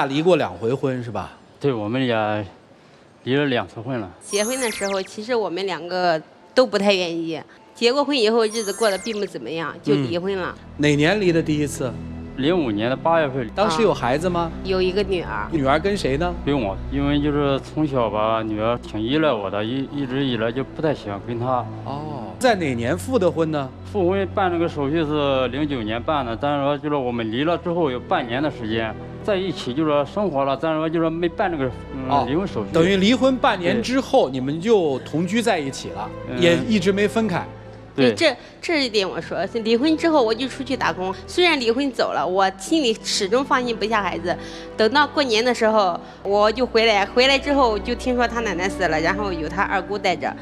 离过2回婚是吧？对，我们俩离了2次婚了。结婚的时候，其实我们2个都不太愿意。结过婚以后，日子过得并不怎么样，就离婚了。哪年离的第一次？05年的8月份。当时有孩子吗？有一个女儿。女儿跟谁呢？跟我，因为就是从小吧，女儿挺依赖我的，一直以来就不太喜欢跟她。哦，在哪年复的婚呢？复婚办这个手续是09年办的，但是说就是我们离了之后有半年的时间在一起，就是说生活了，但是说就是没办这个离婚手续。等于离婚半年之后，你们就同居在一起了，也一直没分开。对，这一点我说，离婚之后我就出去打工。虽然离婚走了，我心里始终放心不下孩子。等到过年的时候，我就回来之后就听说他奶奶死了，然后有他二姑带着。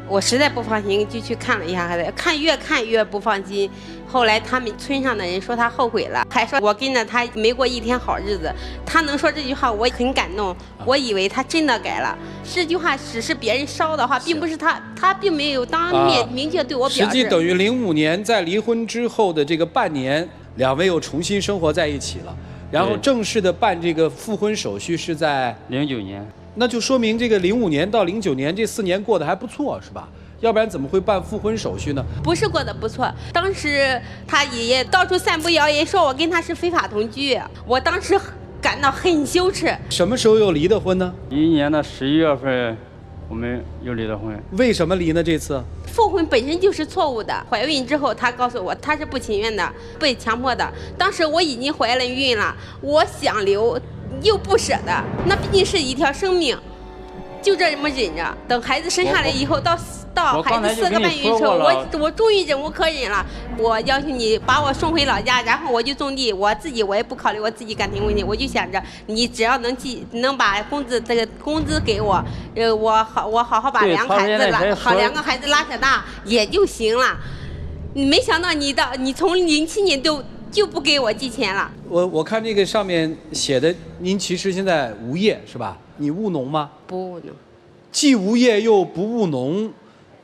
我实在不放心，就去看了一下孩子，越看越不放心。后来他们村上的人说他后悔了，还说我跟着他没过一天好日子。他能说这句话，我很感动。我以为他真的改了。这句话只是别人捎的话，并不是他并没有当面明确对我表示。实际等于05年在离婚之后的这个半年，2位又重新生活在一起了。然后正式的办这个复婚手续是在09年。那就说明这个05年到09年这4年过得还不错，是吧？要不然怎么会办复婚手续呢？不是过得不错，当时他爷爷到处散布谣言，说我跟他是非法同居，我当时感到很羞耻。什么时候又离的婚呢？11年的11月份，我们又离的婚。为什么离呢？这次复婚本身就是错误的。怀孕之后，他告诉我他是不情愿的，被强迫的。当时我已经怀了孕了，我想留又不舍得，那毕竟是一条生命，就这么忍着。等孩子生下来以后，到孩子4个半月的时候，我终于忍无可忍了。我要求你把我送回老家，然后我就种地，我也不考虑我自己感情问题，我就想着你只要能把这个工资给我，我好好把2个孩子拉扯大也就行了。没想到你从07年就不给我寄钱了。我看这个上面写的，您其实现在无业是吧？你务农吗？不务农，既无业又不务农，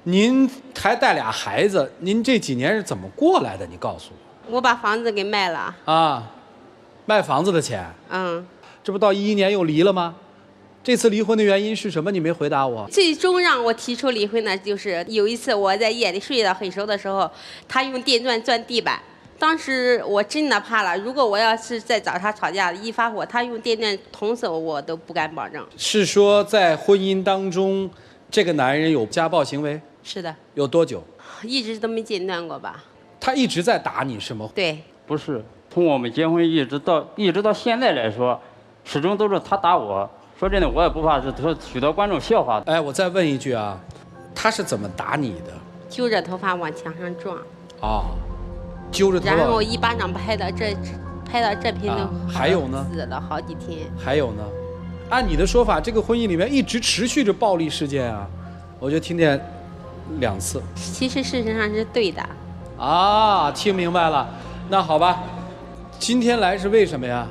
您还带俩孩子，您这几年是怎么过来的？你告诉我。我把房子给卖了。啊，卖房子的钱。嗯。这不到11年又离了吗？这次离婚的原因是什么？你没回答我。最终让我提出离婚的就是有一次我在夜里睡得很熟的时候，他用电钻钻地板。当时我真的怕了，如果我要是再找他吵架，一发火，他用电钻捅死我都不敢保证。是说在婚姻当中，这个男人有家暴行为？是的。有多久？一直都没间断过吧。他一直在打你是吗？对。不是，从我们结婚一直到现在来说，始终都是他打我。说真的，我也不怕，是许多观众笑话。哎，我再问一句啊，他是怎么打你的？揪着头发往墙上撞。哦。揪着头发，然后一巴掌拍到这边都还有呢，死了好几天。还有呢，按你的说法，这个婚姻里面一直持续着暴力事件啊，我就听见2次。其实事实上是对的。啊，听明白了。那好吧，今天来是为什么呀？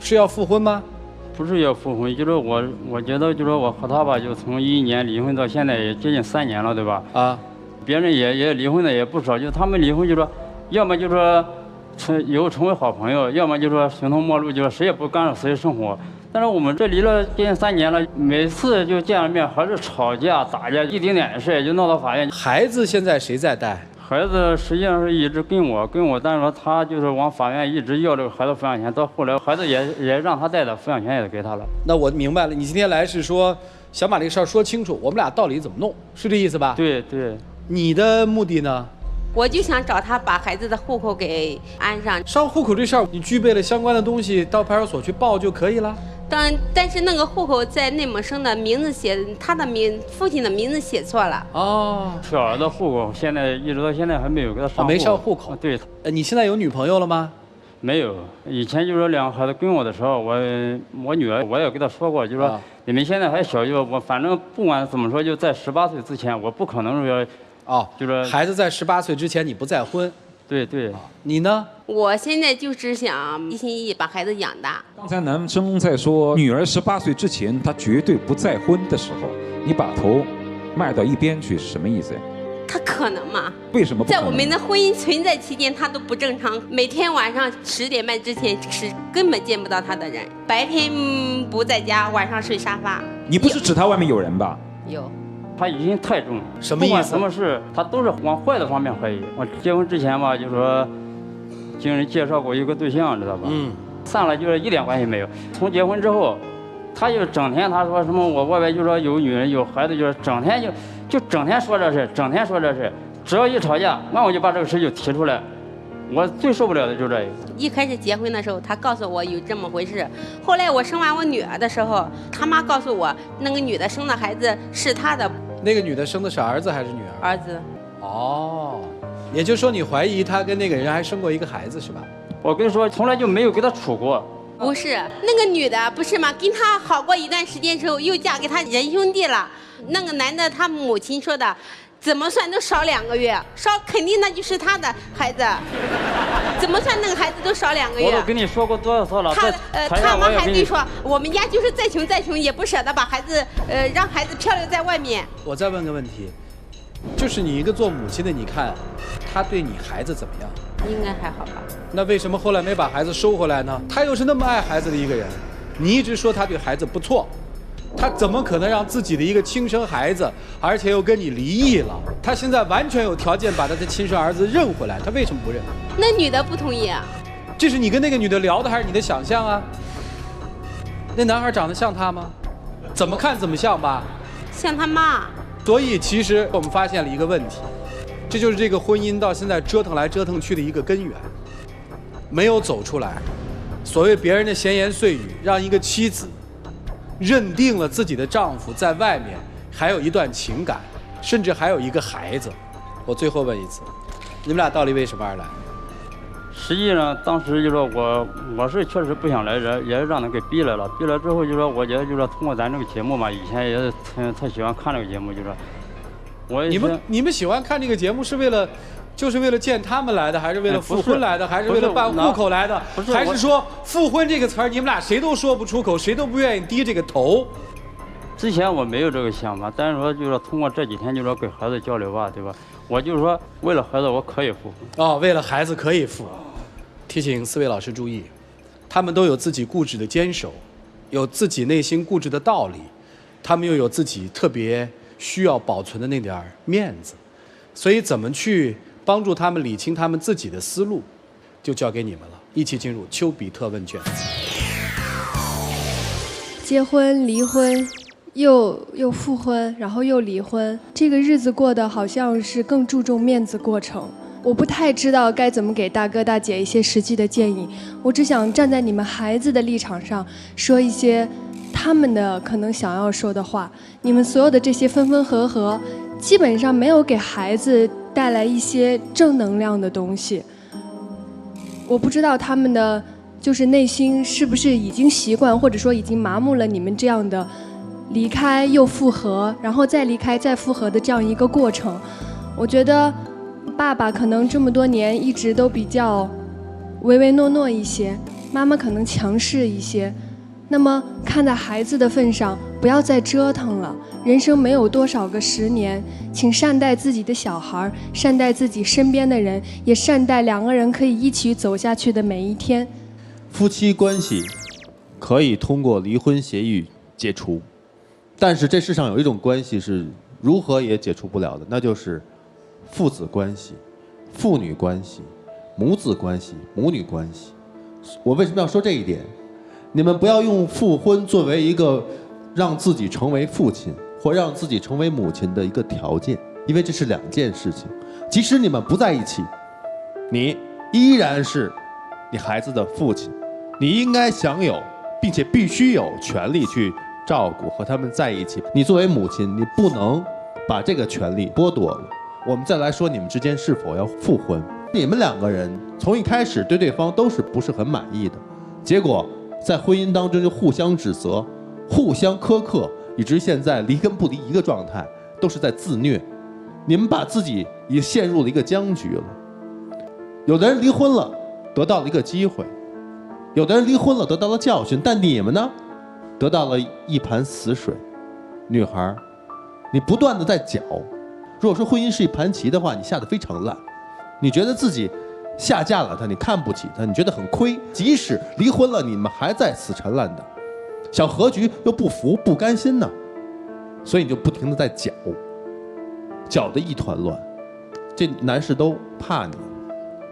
是要复婚吗？不是要复婚，就是我觉得就是我和他吧，就从11年离婚到现在也接近3年了，对吧？啊，别人也离婚的也不少，就他们离婚就说。要么就说以后成为好朋友，要么就说形同陌路，就说谁也不干扰谁生活。但是我们这离了接近3年了，每次就见了面还是吵架打架，一丁点的事也就闹到法院。孩子现在谁在带？孩子实际上是一直跟我，但是说他就是往法院一直要这个孩子抚养权，到后来孩子也让他带的，抚养权也给他了。那我明白了，你今天来是说想把这个事儿说清楚，我们俩到底怎么弄，是这意思吧？对对。你的目的呢？我就想找他把孩子的户口给安上。上户口这事儿，你具备了相关的东西，到派出所去报就可以了。但是那个户口在内蒙生的名字他的父亲的名字写错了。哦。小儿的户口现在一直到现在还没有给他上户口。没上户口。对。你现在有女朋友了吗？没有。以前就是2个孩子跟我的时候，我女儿我也跟她说过，就说你们现在还小，就我反正不管怎么说，就在18岁之前，我不可能说。哦，就是孩子在18岁之前你不再婚。对对。你呢？我现在就只想一心一意把孩子养大。刚才男生在说女儿18岁之前他绝对不再婚的时候，你把头迈到一边去是什么意思呀？他可能吗？为什么不可能？在我们的婚姻存在期间，他都不正常，每天晚上10点半之前是根本见不到他的人，白天不在家，晚上睡沙发。你不是指他外面有人吧？有。他疑心太重，什么意思？不管什么事，他都是往坏的方面怀疑。我结婚之前吧，就说经人介绍过一个对象，知道吧？散了就是一点关系没有。从结婚之后，他就整天他说什么我外边就说有女人有孩子，就是整天就整天说这事，整天说这事，只要一吵架，那我就把这个事就提出来。我最受不了的就这个。一开始结婚的时候，他告诉我有这么回事。后来我生完我女儿的时候，他妈告诉我，那个女的生的孩子是他的。那个女的生的是儿子还是女儿？儿子。哦，也就是说你怀疑他跟那个人还生过一个孩子是吧？我跟你说，从来就没有跟他处过。不是，那个女的不是吗？跟他好过一段时间之后，又嫁给他仁兄弟了。那个男的，他母亲说的。怎么算都少2个月，少肯定那就是他的孩子，怎么算那个孩子都少2个月。我都跟你说过多少次了。他妈还跟你说，我们家就是再穷也不舍得把孩子，让孩子漂流在外面。我再问个问题，就是你一个做母亲的，你看他对你孩子怎么样？应该还好吧。那为什么后来没把孩子收回来呢？他又是那么爱孩子的一个人，你一直说他对孩子不错。他怎么可能让自己的一个亲生孩子，而且又跟你离异了？他现在完全有条件把他的亲生儿子认回来，他为什么不认？那女的不同意啊。这是你跟那个女的聊的，还是你的想象啊？那男孩长得像他吗？怎么看怎么像吧？像他妈。所以其实我们发现了一个问题，这就是这个婚姻到现在折腾来折腾去的一个根源，没有走出来。所谓别人的闲言碎语，让一个妻子认定了自己的丈夫在外面还有一段情感，甚至还有一个孩子。我最后问一次，你们俩到底为什么而来？实际上当时就说我是确实不想来，也是让他给逼来了。逼来之后就说，我觉得就说通过咱这个节目嘛，以前也是特喜欢看这个节目，就说你们喜欢看这个节目是为了？就是为了见他们来的，还是为了复婚来的，还是为了办户口来的，还是说复婚这个词儿你们俩谁都说不出口，谁都不愿意低这个头？之前我没有这个想法，但是说就是通过这几天就说跟孩子交流吧，对吧？我就是说为了孩子我可以复婚。哦，为了孩子可以复。提醒4位老师注意，他们都有自己固执的坚守，有自己内心固执的道理，他们又有自己特别需要保存的那点面子，所以怎么去帮助他们理清他们自己的思路，就交给你们了。一起进入丘比特问卷。结婚、离婚，又复婚，然后又离婚，这个日子过得好像是更注重面子过程。我不太知道该怎么给大哥大姐一些实际的建议，我只想站在你们孩子的立场上，说一些他们的可能想要说的话。你们所有的这些分分合合，基本上没有给孩子带来一些正能量的东西。我不知道他们的就是内心是不是已经习惯，或者说已经麻木了你们这样的离开又复合，然后再离开再复合的这样一个过程。我觉得爸爸可能这么多年一直都比较唯唯诺诺一些，妈妈可能强势一些。那么看在孩子的份上，不要再折腾了。人生没有多少个10年，请善待自己的小孩，善待自己身边的人，也善待2个人可以一起走下去的每一天。夫妻关系可以通过离婚协议解除，但是这世上有一种关系是如何也解除不了的，那就是父子关系、父女关系、母子关系、母女关系。我为什么要说这一点？你们不要用复婚作为一个让自己成为父亲或让自己成为母亲的一个条件，因为这是2件事情。即使你们不在一起，你依然是你孩子的父亲，你应该享有并且必须有权利去照顾和他们在一起。你作为母亲，你不能把这个权利剥夺了。我们再来说你们之间是否要复婚，你们2个人从一开始对对方都是不是很满意的，结果在婚姻当中就互相指责、互相苛刻，以至于现在离跟不离一个状态，都是在自虐。你们把自己也陷入了一个僵局了。有的人离婚了，得到了一个机会；有的人离婚了，得到了教训。但你们呢，得到了一盘死水。女孩，你不断的在搅，如果说婚姻是一盘棋的话，你下得非常烂，你觉得自己下嫁了他，你看不起他，你觉得很亏，即使离婚了，你们还在死缠烂打，想和局又不服不甘心呢，所以你就不停地在搅得一团乱。这男士都怕你，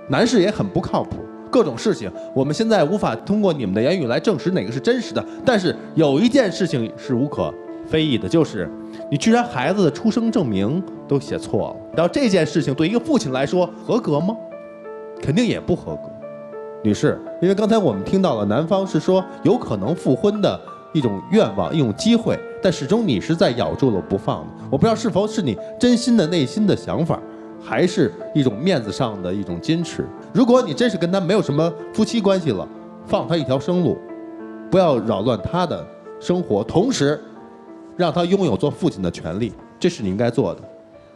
男士也很不靠谱，各种事情我们现在无法通过你们的言语来证实哪个是真实的，但是有一件事情是无可非议的，就是你居然孩子的出生证明都写错了。然后这件事情对一个父亲来说合格吗？肯定也不合格。女士，因为刚才我们听到了男方是说有可能复婚的一种愿望，一种机会，但始终你是在咬住了不放的。我不知道是否是你真心的内心的想法，还是一种面子上的一种矜持。如果你真是跟他没有什么夫妻关系了，放他一条生路，不要扰乱他的生活，同时让他拥有做父亲的权利，这是你应该做的。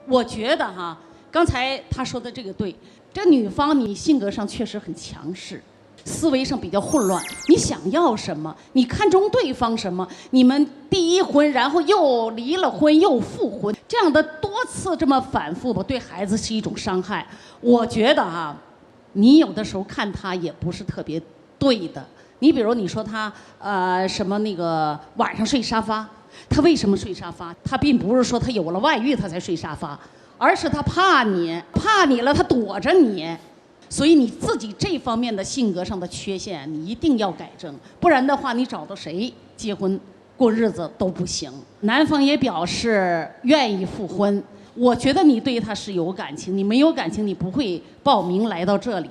我觉得哈，刚才他说的这个对，这女方你性格上确实很强势，思维上比较混乱。你想要什么？你看中对方什么？你们第一婚，然后又离了婚又复婚，这样的多次这么反复吧，对孩子是一种伤害。我觉得哈，你有的时候看他也不是特别对的。你比如你说他什么那个晚上睡沙发。他为什么睡沙发？他并不是说他有了外遇他才睡沙发，而是他怕你了，他躲着你。所以你自己这方面的性格上的缺陷，你一定要改正，不然的话，你找到谁结婚过日子都不行。男方也表示愿意复婚，我觉得你对他是有感情，你没有感情，你不会报名来到这里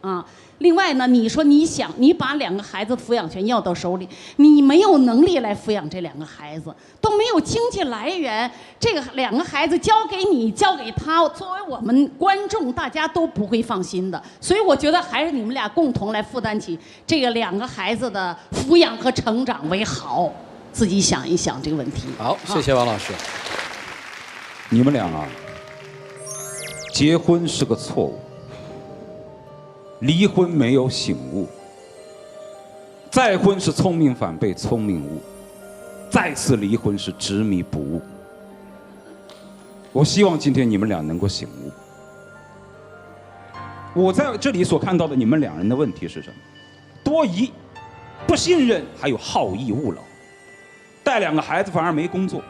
啊。另外呢，你说你把2个孩子抚养权要到手里，你没有能力来抚养这2个孩子，都没有经济来源，这个2个孩子交给你交给他，作为我们观众大家都不会放心的。所以我觉得还是你们俩共同来负担起这个2个孩子的抚养和成长为好，自己想一想这个问题。好，谢谢王老师。你们俩啊，结婚是个错误，离婚没有醒悟，再婚是聪明反被聪明误，再次离婚是执迷不悟。我希望今天你们俩能够醒悟。我在这里所看到的你们2人的问题是什么？多疑、不信任，还有好逸恶劳。带2个孩子反而没工作，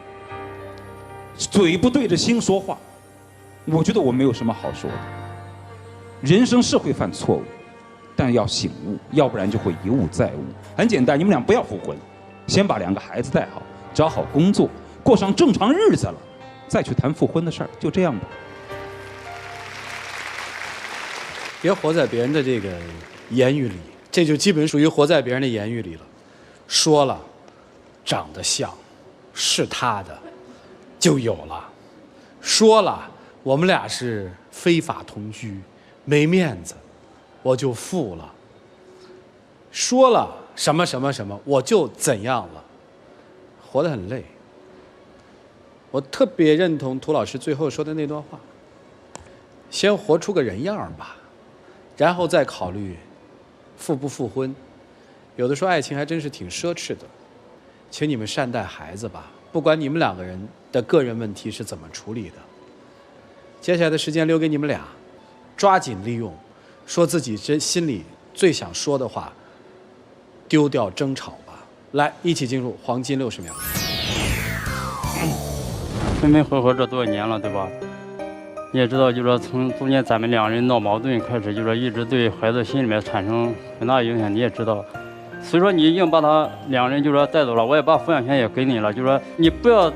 嘴不对着心说话。我觉得我没有什么好说的。人生是会犯错误，但要醒悟，要不然就会一误再误。很简单，你们俩不要复婚，先把2个孩子带好，找好工作，过上正常日子了，再去谈复婚的事儿，就这样吧。别活在别人的这个言语里，这就基本属于活在别人的言语里了。说了，长得像，是他的，就有了；说了，我们俩是非法同居。没面子，我就负了。说了什么什么什么，我就怎样了，活得很累。我特别认同涂老师最后说的那段话：先活出个人样吧，然后再考虑复不复婚。有的时候爱情还真是挺奢侈的，请你们善待孩子吧，不管你们2个人的个人问题是怎么处理的。接下来的时间留给你们俩。抓紧利用，说自己心里最想说的话，丢掉争吵吧。来，一起进入黄金60秒。分分合合这多少年了，对吧？你也知道，就是说从中间咱们2人闹矛盾开始，就是说一直对孩子心里面产生很大影响。你也知道，所以说你已经把他2人就是说带走了，我也把抚养权也给你了，就是说你不要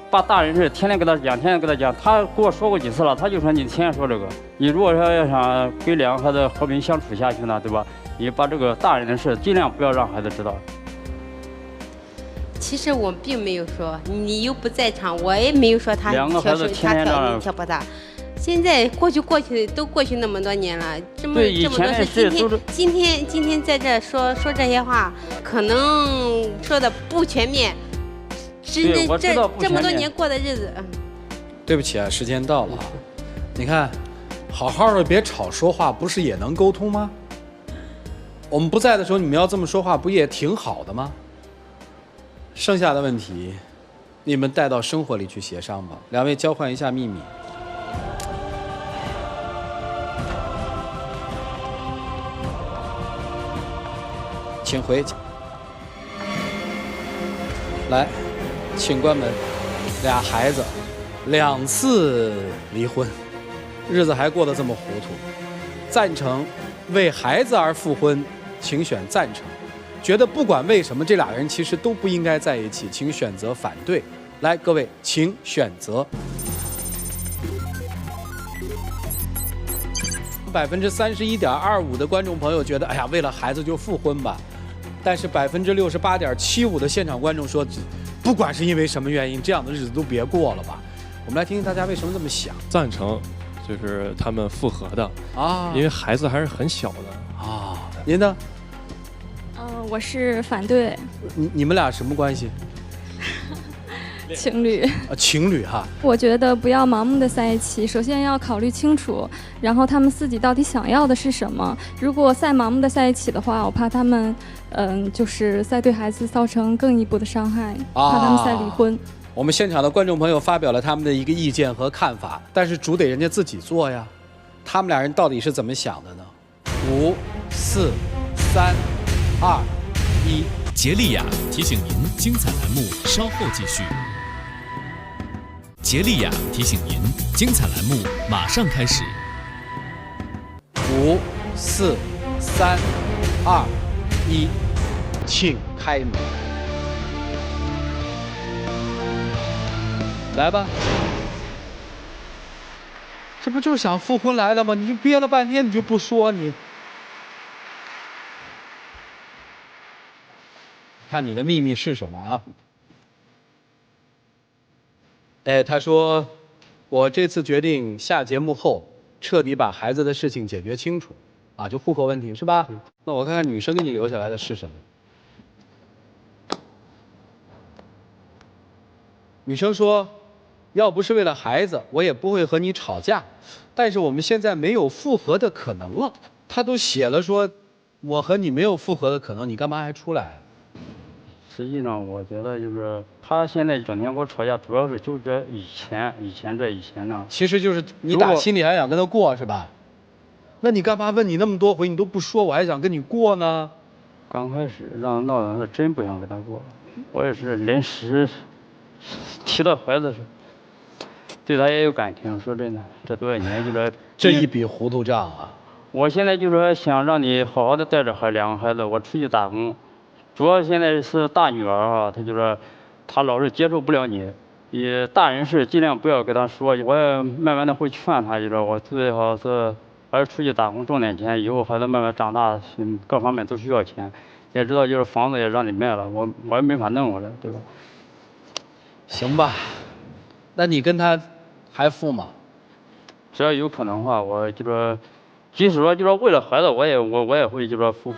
把大人事天天给他讲，天天给他讲。他跟我说过几次了，他就说你天天说这个。你如果说要想跟2个孩子和平相处下去呢，对吧？你把这个大人的事尽量不要让孩子知道。其实我并没有说，你又不在场，我也没有说他2个孩子天天让挑拨他。现在过去都过去那么多年了，这么多事，今天在这说这些话，可能说的不全面。真正这么多年过的日子，对不起啊，时间到了啊。你看，好好的别吵说话，不是也能沟通吗？我们不在的时候，你们要这么说话，不也挺好的吗？剩下的问题，你们带到生活里去协商吧。2位交换一下秘密。请回。来，请关门。俩孩子，2次离婚，日子还过得这么糊涂。赞成为孩子而复婚，请选赞成。觉得不管为什么这俩人其实都不应该在一起，请选择反对。来，各位，请选择。31.25%的观众朋友觉得，哎呀，为了孩子就复婚吧。但是68.75%的现场观众说，不管是因为什么原因，这样的日子都别过了吧。我们来听听大家为什么这么想。赞成，就是他们复合的啊，因为孩子还是很小的啊。您呢？我是反对。你们俩什么关系？情侣。情侣哈。我觉得不要盲目的在一起，首先要考虑清楚，然后他们自己到底想要的是什么。如果再盲目的在一起的话，我怕他们，就是再对孩子造成更一步的伤害，怕他们再离婚。我们现场的观众朋友发表了他们的一个意见和看法，但是主得人家自己做呀。他们俩人到底是怎么想的呢？5、4、3、2、1。杰利亚提醒您，精彩栏目稍后继续。杰利亚提醒您，精彩栏目马上开始。5、4、3、2、1，请开门。来吧，这不就是想复婚来的吗？你憋了半天，你就不说你。看你的秘密是什么啊？哎，他说，我这次决定下节目后彻底把孩子的事情解决清楚，啊，就户口问题是吧？那我看看女生给你留下来的是什么？女生说，要不是为了孩子，我也不会和你吵架，但是我们现在没有复合的可能了。他都写了说，我和你没有复合的可能，你干嘛还出来？实际上，我觉得就是他现在整天跟我吵架，主要是就这以前呢。其实就是你打心里还想跟他过是吧？那你干嘛问你那么多回你都不说，我还想跟你过呢？刚开始让闹的，他真不想跟他过。我也是临时提到孩子时，对他也有感情。说真的，这多少年就是这一笔糊涂账啊！我现在就说想让你好好的带着两个孩子，我出去打工。主要现在是大女儿啊，她就说，她老是接受不了你，也大人事尽量不要跟她说，我也慢慢的会劝她，就说我最好是还是出去打工挣点钱，以后孩子慢慢长大，各方面都需要钱，也知道就是房子也让你卖了，我也没法弄了，对吧？行吧，那你跟他还复吗？只要有可能的话，我就说，即使说就说为了孩子，我也会就说复。